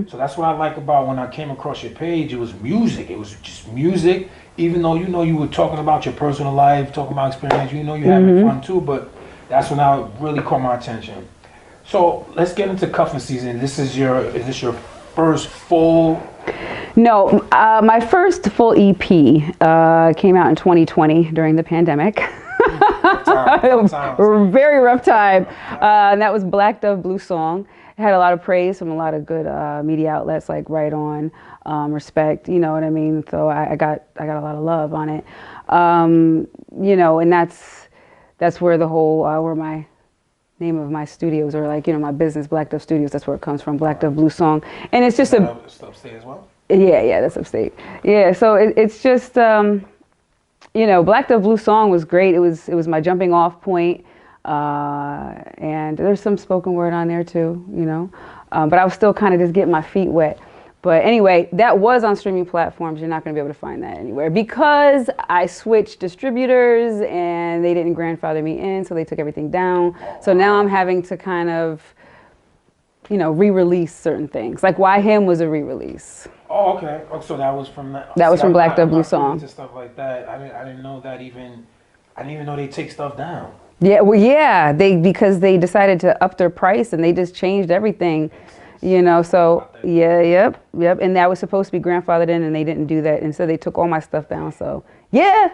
So that's what I like about when I came across your page. It was music. It was just music. Even though you were talking about your personal life, talking about experience, you having fun too. But that's when I really caught my attention. So let's get into cuffing season. Is this your first full? No, my first full EP came out in 2020 during the pandemic. Very rough time. And that was Black Dove Blue Song. It had a lot of praise from a lot of good media outlets like Right On, Respect, you know what I mean? So I got a lot of love on it. And that's where the whole, where my name of my studios, or like, my business, Black Dove Studios, that's where it comes from, Black Dove Blue Song. And it's just upstate as well? Yeah, that's upstate. Yeah, so it's just, Black Dove Blue Song was great. It was my jumping off point. And there's some spoken word on there too, but I was still kind of just getting my feet wet. But anyway, that was on streaming platforms. You're not going to be able to find that anywhere because I switched distributors and they didn't grandfather me in, so they took everything down. So now I'm having to kind of, re-release certain things. Like Why Him was a re-release. Oh, okay. Oh, so that was from that. That was from Black Dove Blue Song. Stuff like that. I didn't know that even. I didn't even know they take stuff down. Yeah, well, yeah, because they decided to up their price and they just changed everything, so yep. And that was supposed to be grandfathered in and they didn't do that. And so they took all my stuff down. So yeah,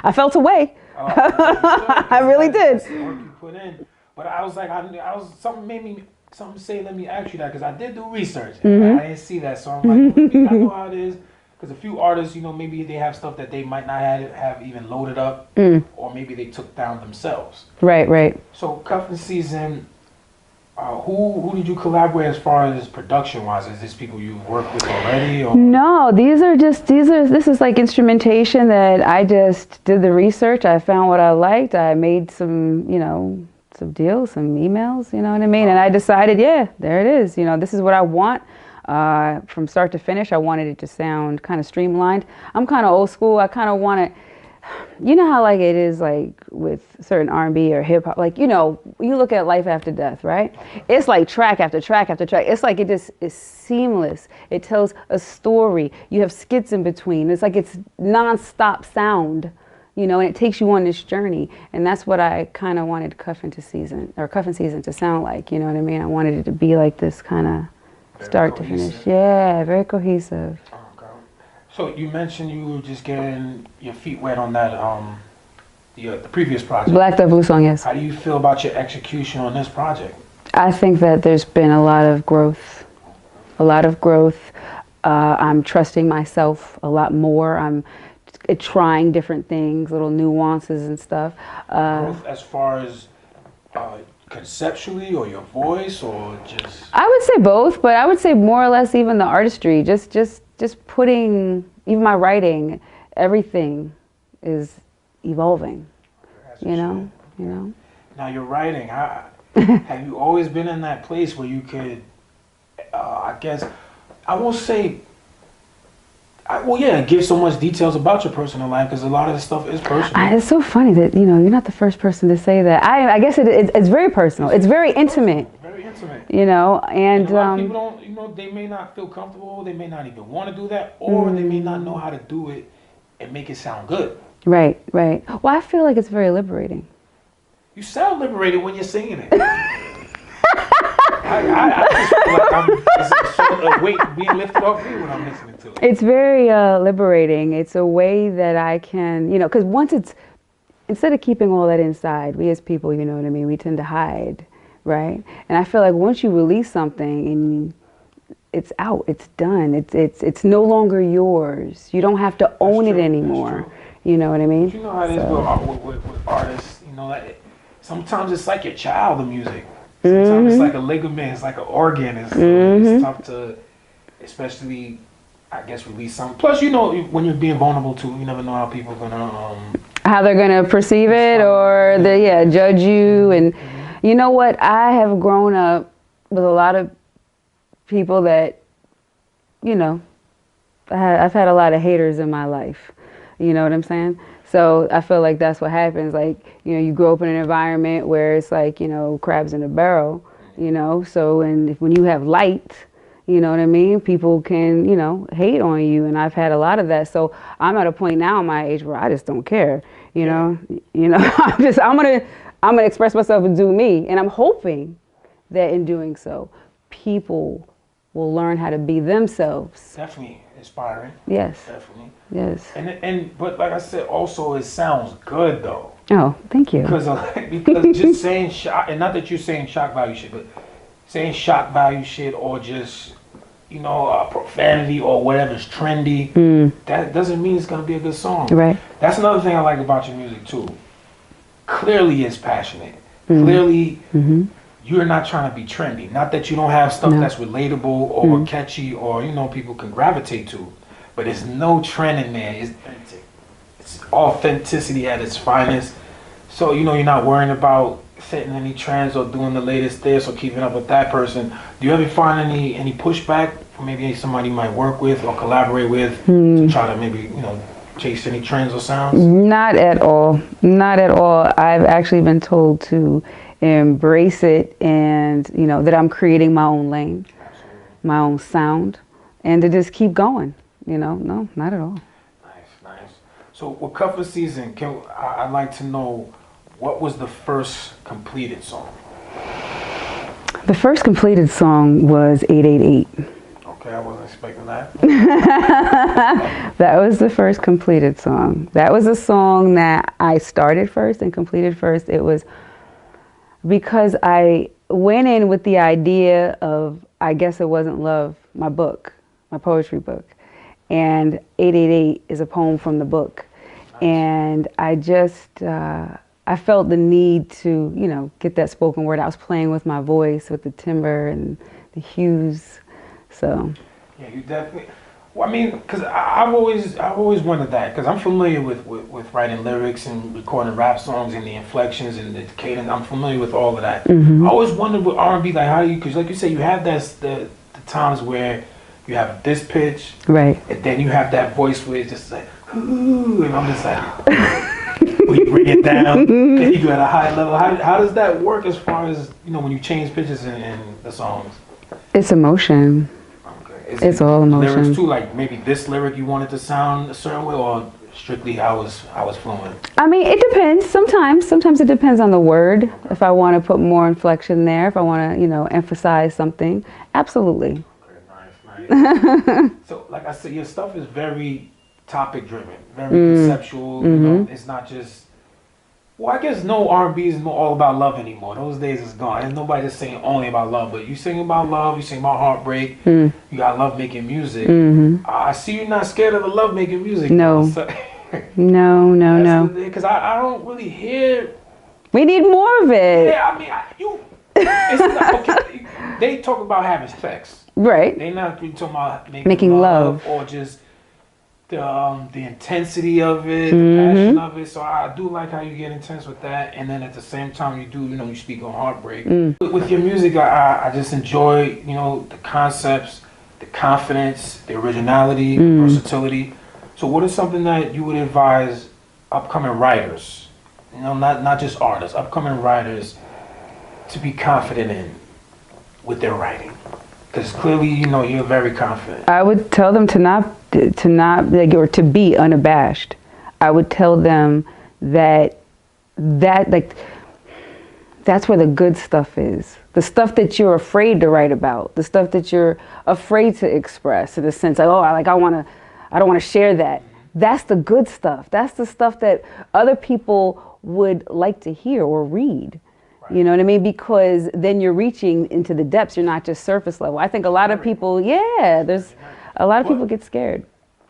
I felt away. I really did. That's the work you put in. But I was like, something say, let me ask you that, because I did do research. And I didn't see that. So I'm like, I know how it is. Because a few artists, maybe they have stuff that they might not have even loaded up, or maybe they took down themselves. Right. So cuffing season, who did you collaborate as far as production wise? Is this people you worked with already? Or? No, this is like instrumentation that I just did the research. I found what I liked. I made some some deals, some emails, you know what I mean? And I decided, yeah, there it is. This is what I want. From start to finish, I wanted it to sound kind of streamlined. I'm kind of old school. I kind of want it, how like it is like with certain R&B or hip hop, like, you look at Life After Death, right? It's like track after track after track. It's like it just is seamless. It tells a story. You have skits in between. It's like it's nonstop sound, and it takes you on this journey. And that's what I kind of wanted cuffing season to sound like, you know what I mean? I wanted it to be like this kind of start to finish. Yeah, very cohesive. Okay. So you mentioned you were just getting your feet wet on that, the previous project. Black Dove Blue Song, yes. How do you feel about your execution on this project? I think that there's been a lot of growth. I'm trusting myself a lot more. I'm trying different things, little nuances and stuff. Growth as far as conceptually, or your voice, or just? I would say both, but I would say more or less even the artistry. Just putting, even my writing, everything is evolving. You know. Now your writing, have you always been in that place where you could, I guess, I won't say. Give so much details about your personal life, because a lot of the stuff is personal. It's so funny that you're not the first person to say that. I guess it's very personal. It's very intimate. Very intimate. And a lot of people don't. They may not feel comfortable. They may not even want to do that, or they may not know how to do it and make it sound good. Right. Well, I feel like it's very liberating. You sound liberated when you're singing it. I just feel like a weight being lifted off me when I'm listening to it. It's very liberating. It's a way that I can, because once instead of keeping all that inside, we as people, you know what I mean, we tend to hide, right? And I feel like once you release something and it's out, it's done, it's no longer yours. You don't have to own it anymore. You know what I mean? You know how it is with artists, like, sometimes it's like your child, the music. Sometimes it's like a ligament, it's like an organ. It's tough to, especially, I guess, release something. Plus, when you're being vulnerable too, you never know how people are gonna how they're gonna perceive it, or judge you. And you know what? I have grown up with a lot of people that, I've had a lot of haters in my life. You know what I'm saying? So I feel like that's what happens. Like, you grow up in an environment where it's like, crabs in a barrel, you know. So, and when you have light, you know what I mean, people can, you know, hate on you, and I've had a lot of that. So I'm at a point now in my age where I just don't care, you know. I'm gonna express myself and do me, and I'm hoping that in doing so, people will learn how to be themselves. Definitely inspiring. Yes. Definitely. Yes. But like I said, also it sounds good though. Oh, thank you. Because just saying shock, and not that you're saying shock value shit, but saying shock value shit or just, you know, profanity or whatever's trendy, that doesn't mean it's gonna be a good song. Right. That's another thing I like about your music too. Clearly it's passionate. Clearly you're not trying to be trendy. Not that you don't have stuff that's relatable or catchy or, you know, people can gravitate to. But there's no trend in there. It's authenticity at its finest. So, you know, you're not worrying about setting any trends or doing the latest this or keeping up with that person. Do you ever find any pushback from maybe somebody you might work with or collaborate with to try to maybe, you know, chase any trends or sounds? Not at all. Not at all. I've actually been told to embrace it, and, you know, that I'm creating my own lane, my own sound, and to just keep going. You know, no, not at all. Nice. So with Cuffless Season, I'd like to know, what was the first completed song? The first completed song was 888. Okay, I wasn't expecting that. That was the first completed song. That was a song that I started first and completed first. It was because I went in with the idea of, I Guess It Wasn't Love, my book, my poetry book. And 888 is a poem from the book. Nice. And I just, I felt the need to, you know, get that spoken word. I was playing with my voice, with the timbre and the hues, so. Yeah, you definitely, well, I mean, because I've always wondered that, because I'm familiar with writing lyrics and recording rap songs and the inflections and the cadence. I'm familiar with all of that. I always wondered with R&B, like, how do you, because like you say, you have the times where you have this pitch, right, and then you have that voice where it's just like, ooh, and I'm just like, when you bring it down, then you go at a high level. How does that work as far as, you know, when you change pitches in the songs? It's emotion. Okay. It's all emotion. Lyrics too, like maybe this lyric you want it to sound a certain way, or strictly how it's flowing? I mean, it depends. Sometimes it depends on the word. If I want to put more inflection there, if I want to, you know, emphasize something, absolutely. Nice. So, like I said, your stuff is very topic driven, very conceptual. You know, it's not just. Well, I guess no R&B is all about love anymore. Those days is gone. There's nobody that's singing only about love, but you sing about love, you sing about heartbreak. You got love making music. I see you're not scared of the love making music. No. So, no. Because I don't really hear. We need more of it. Yeah, I mean, it's not, okay. They talk about having sex. Right. They're not really talking about making love or just the intensity of it, the passion of it. So I do like how you get intense with that, and then at the same time you speak on heartbreak. With your music, I just enjoy, you know, the concepts, the confidence, the originality, versatility. So what is something that you would advise upcoming writers, you know, not just artists, upcoming writers, to be confident in with their writing? Because clearly, you know, you're very confident. I would tell them to not like, or to be unabashed. I would tell them that like, that's where the good stuff is. The stuff that you're afraid to write about, the stuff that you're afraid to express, in a sense, like, I don't want to share that. That's the good stuff. That's the stuff that other people would like to hear or read. You know what I mean? Because then you're reaching into the depths. You're not just surface level. I think a lot of people, there's a lot of people get scared.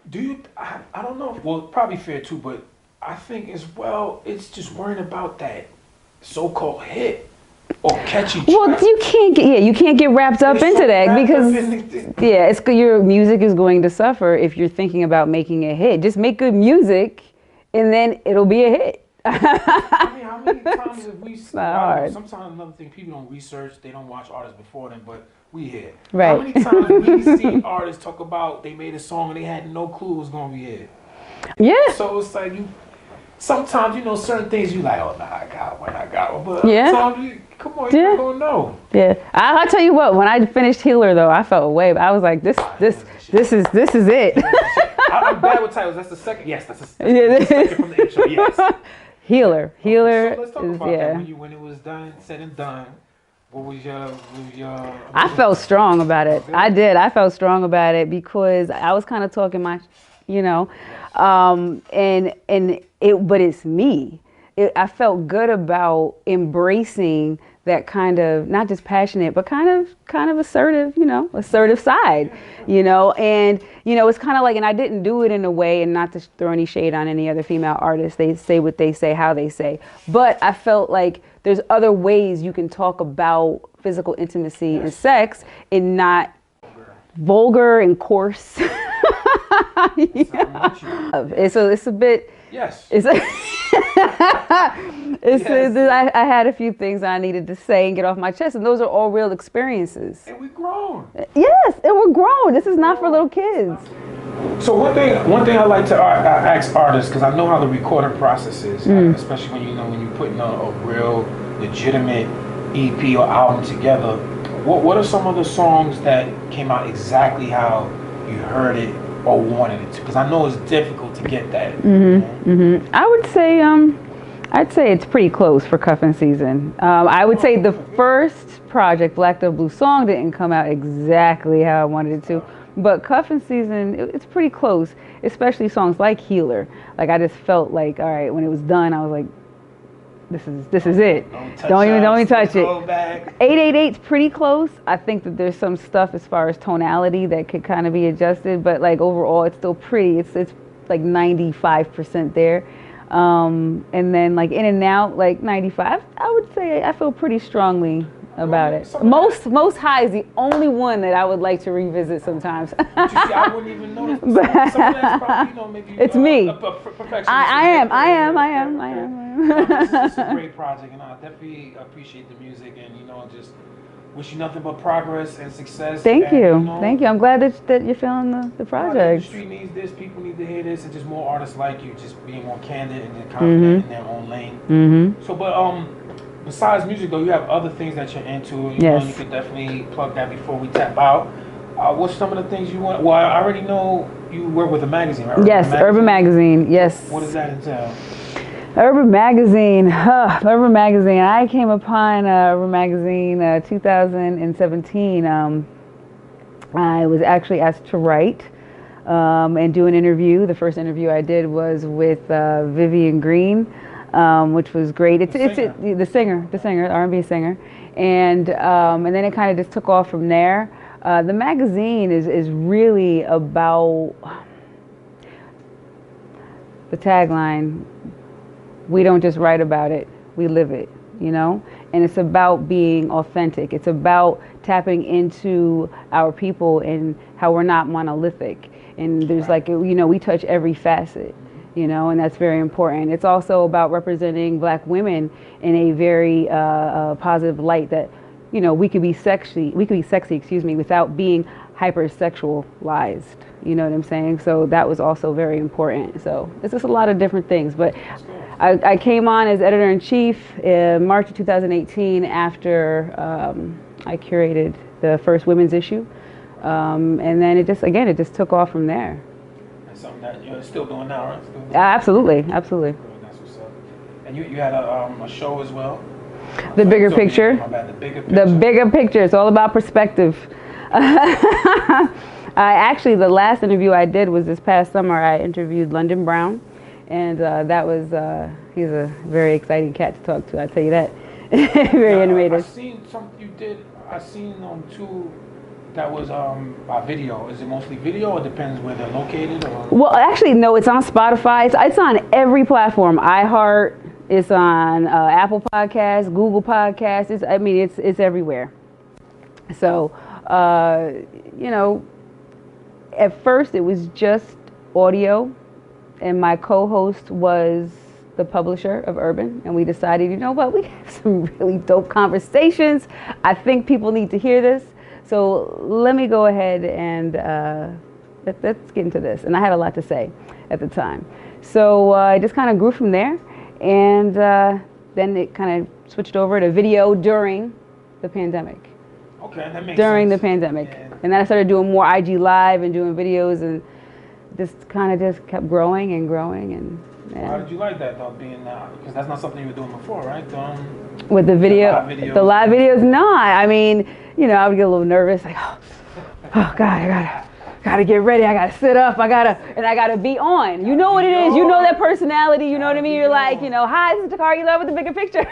Do you, I don't know. Well, probably fair too, but I think as well, it's just worrying about that so-called hit or catchy track. Well, you can't get wrapped up into that, because your music is going to suffer if you're thinking about making a hit. Just make good music and then it'll be a hit. I mean, how many times have we seen? Sometimes another thing, people don't research, they don't watch artists before them, but we hear. Right. How many times have we seen artists talk about they made a song and they had no clue it was going to be a hit? Yeah. So it's like sometimes, you know, certain things you like, oh, nah, I got one. But sometimes, Come on, you don't know. Yeah, I'll tell you what. When I finished Healer, though, I felt way. I was like, this is it. I'm bad with titles. That's the second. Yes, that's the second from the intro. Yes. Healer. So let's talk about that. When it was done, said and done. What was your? I felt strong about it. I did. I felt strong about it because I was kind of talking my, and it. But it's me. I felt good about embracing that kind of not just passionate, but kind of assertive, assertive side, and it's kind of like, and I didn't do it in a way, and not to throw any shade on any other female artists. They say what they say, how they say, but I felt like there's other ways you can talk about physical intimacy and sex and not vulgar and coarse. It's a bit. Yes. I had a few things I needed to say and get off my chest, and those are all real experiences. And we grown. Yes, and we're grown. This is not for little kids. So one thing I like to ask artists, because I know how the recording process is, especially when you're putting a real legitimate EP or album together. What are some of the songs that came out exactly how you heard it or wanted it to? Because I know it's difficult to get that. I would say, I'd say it's pretty close for Cuffing Season. I would say the first project, Black Dove Blue Song, didn't come out exactly how I wanted it to. But Cuffing Season, it's pretty close, especially songs like Healer. Like I just felt like, all right, when it was done, I was like, this is it. Don't even touch it. 888's pretty close. I think that there's some stuff as far as tonality that could kind of be adjusted, but like overall, it's still pretty. It's like 95% there. And then like In and Out, like 95. I would say I feel pretty strongly about it. Most High is the only one that I would like to revisit sometimes. You see, I wouldn't even notice. Some of that's probably, maybe it's me. I am. This is a great project, and I definitely appreciate the music, and just wish you nothing but progress and success. Thank you. I'm glad that you're feeling the project. The industry needs this. People need to hear this, and just more artists like you, just being more candid and confident in their own lane. So, but besides music, though, you have other things that you're into. You could definitely plug that before we tap out. What's some of the things you want? Well, I already know you work with a magazine, right? Yes, Urban Magazine. Yes. What does that entail? Urban Magazine. Urban Magazine. I came upon Urban Magazine 2017. I was actually asked to write and do an interview. The first interview I did was with Vivian Green. Which was great. It's the singer, R&B singer, and then it kind of just took off from there. The magazine is really about the tagline. We don't just write about it, we live it, and it's about being authentic. It's about tapping into our people and how we're not monolithic, and there's we touch every facet. And that's very important. It's also about representing Black women in a very positive light that, we could be sexy, without being hypersexualized. You know what I'm saying? So that was also very important. So it's just a lot of different things. But I came on as editor-in-chief in March of 2018 after I curated the first women's issue. And then it just took off from there. Something that you're still doing now, right? Absolutely. That's what's up. And you had a show as well? The Bigger Picture. My bad, the Bigger Picture. The Bigger Picture. It's all about perspective. Actually, the last interview I did was this past summer. I interviewed London Brown, and that was, he's a very exciting cat to talk to, I tell you that. Very animated. I seen something you did, I seen on two. That was by video. Is it mostly video, or depends where they're located? Or? Well, actually, no. It's on Spotify. It's on every platform. iHeart. It's on Apple Podcasts, Google Podcasts. It's everywhere. So, at first it was just audio, and my co-host was the publisher of Urban, and we decided, we have some really dope conversations. I think people need to hear this. So let me go ahead and let's get into this. And I had a lot to say at the time. So I just kind of grew from there. And then it kind of switched over to video during the pandemic. Okay, that makes During sense. the pandemic. Yeah. And then I started doing more IG Live and doing videos, and just kind of just kept growing and growing. And How did you like that though, being because that's not something you were doing before, right? with the video, the live videos. no. I mean, you know, I would get a little nervous, like, oh God, I gotta get ready. I gotta sit up. I gotta be on. You know what it is. You know that personality. You know what I mean. You're like, you know, hi, this is Dakari Eli with the bigger picture.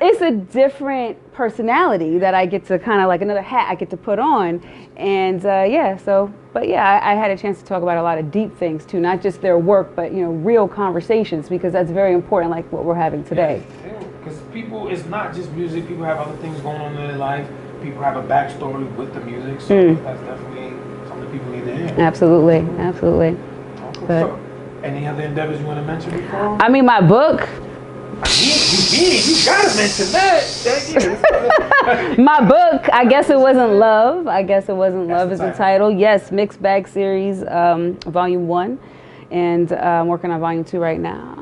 It's a different personality that I get to kind of like another hat I get to put on, and I had a chance to talk about a lot of deep things too, not just their work, but you know, real conversations, because that's very important, like what we're having today. Because people, it's not just music. People have other things going on in their life. People have a backstory with the music, so that's definitely something people need to hear. Absolutely. Okay. But, So, any other endeavors you want to mention before? I mean, my book. You gotta mention that. My book, I Guess It Wasn't Love. I Guess It Wasn't Love is the title. Yes, Mixed Bag Series, Volume 1. And I'm working on Volume 2 right now.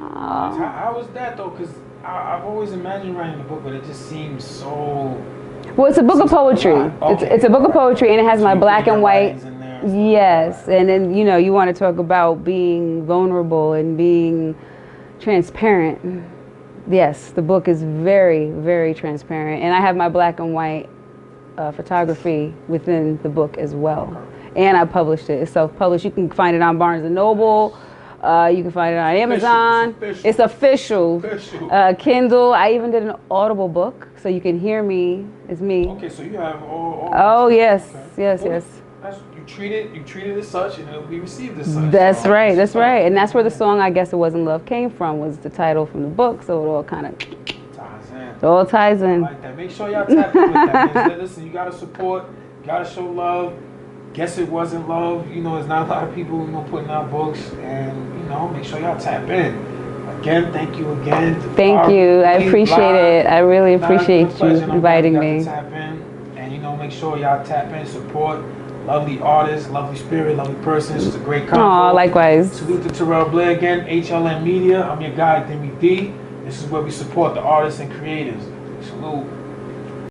How was that though? Because I've always imagined writing a book, but it just seems so... Well, it's a book of poetry. Okay. It's a book of poetry, and it has my black and white. Yes, and and then, you know, you want to talk about being vulnerable and being transparent. Yes, the book is very, very transparent, and I have my black and white photography within the book as well. And I published it. It's self-published. You can find it on Barnes & Noble. You can find it on Amazon. It's official. Kindle. I even did an Audible book, so you can hear me. It's me. Okay, so you have all Oh yes, okay. yes, Well, yes. You treat it as such, and it'll be received as such. That's right. That's right. And that's where the song "I Guess It Wasn't Love" came from. Was the title from the book, so it all kind of ties in. I like that. Make sure y'all tap in with that. Man. Listen, you gotta support. You gotta show love. Guess It Wasn't Love. You know, there's not a lot of people, you know, putting out books, and you know, make sure y'all tap in. Again, thank you again. Thank you. I appreciate it. I really appreciate you inviting me. Tap in, and you know, make sure y'all tap in, support. Lovely artist, lovely spirit, lovely person. It's a great convo. Aw, likewise. Salute to Terrell Blair again, HLM Media. I'm your guy, Deme D. This is where we support the artists and creators. Salute.